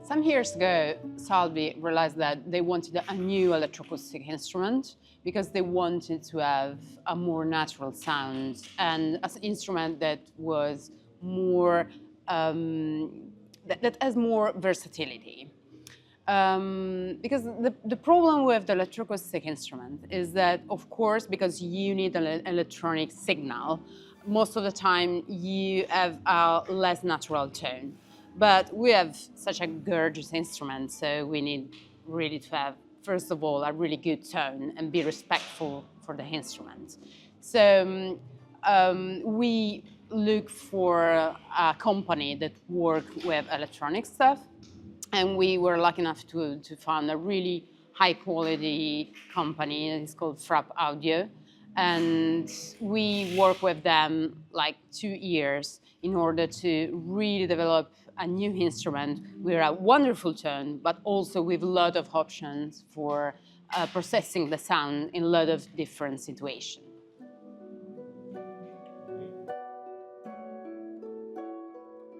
Some years ago, Salvi realized that they wanted a new electroacoustic instrument because they wanted to have a more natural sound and an instrument that was more that has more versatility. Because the problem with the electroacoustic instrument is that, of course, because you need an electronic signal, most of the time you have a less natural tone. But we have such a gorgeous instrument, so we need really to have, first of all, a really good tone and be respectful for the instrument. So we look for a company that work with electronic stuff, and we were lucky enough to find a really high quality company. It's called Frap Audio. And we worked with them like 2 years in order to really develop a new instrument with a wonderful tone, but also with a lot of options for processing the sound in a lot of different situations.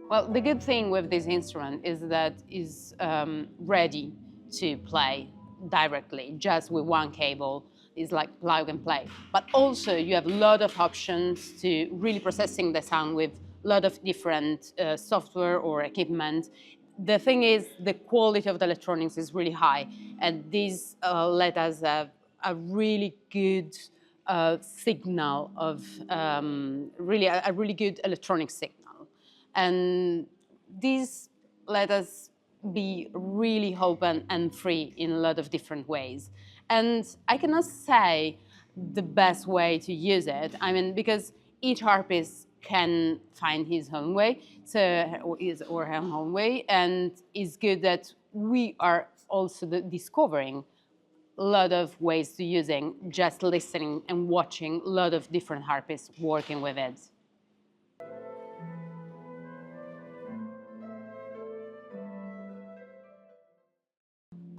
Well, the good thing with this instrument is that it's ready to play directly, just with one cable. It's like plug and play. But also you have a lot of options to really processing the sound with a lot of different software or equipment. The thing is, the quality of the electronics is really high, and this let us have a really good signal of really a really good electronic signal. And this let us be really open and free in a lot of different ways. And I cannot say the best way to use it. I mean, because each harpist can find his own way, so his or her own way, and it's good that we are also discovering a lot of ways to using, just listening and watching a lot of different harpists working with it.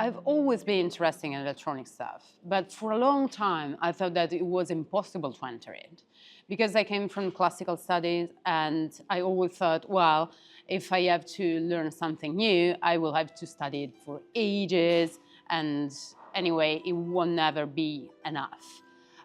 I've always been interested in electronic stuff, but for a long time I thought that it was impossible to enter it because I came from classical studies, and I always thought, well, if I have to learn something new, I will have to study it for ages, and anyway, it will never be enough.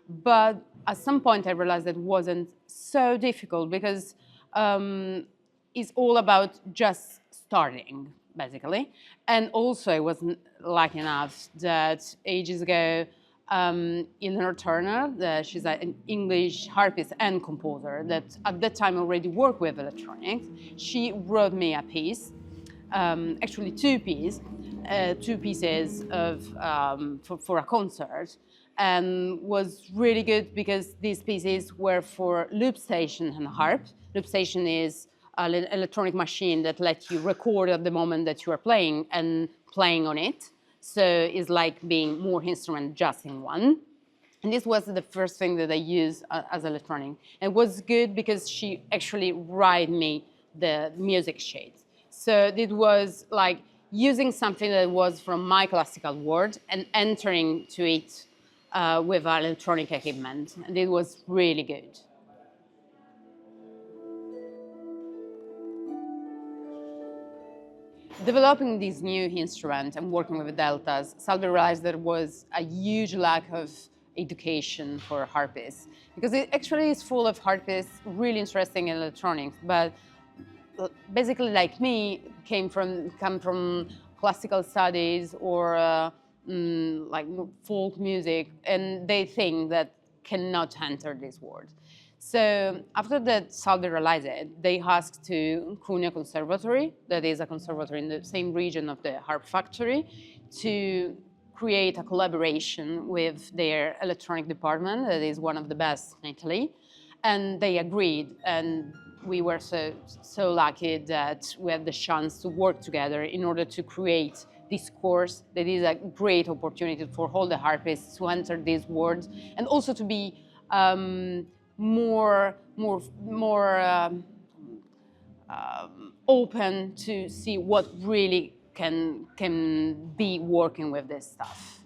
But at some point I realized that it wasn't so difficult because it's all about just starting, basically. And also I was lucky enough that ages ago, Eleanor Turner, she's an English harpist and composer that at that time already worked with electronics. She wrote me a piece, actually two pieces of, for a concert, and was really good because these pieces were for loop station and harp. Loop station is an electronic machine that lets you record at the moment that you are playing and playing on it. So it's like being more instruments just in one. And this was the first thing that I used as electronic. And it was good because she actually wrote me the music sheet. So it was like using something that was from my classical world and entering to it with electronic equipment. And it was really good. Developing this new instrument and working with deltas, Salvi realized there was a huge lack of education for harpists, because it actually is full of harpists really interesting in electronics, but basically like me, come from classical studies or like folk music, and they think that cannot enter this world. So after that, Salvi realized it, they asked to Cuneo Conservatory, that is a conservatory in the same region of the harp factory, to create a collaboration with their electronic department, that is one of the best in Italy. And they agreed, and we were so lucky that we had the chance to work together in order to create this course that is a great opportunity for all the harpists to enter this world and also to be more open to see what really can be working with this stuff.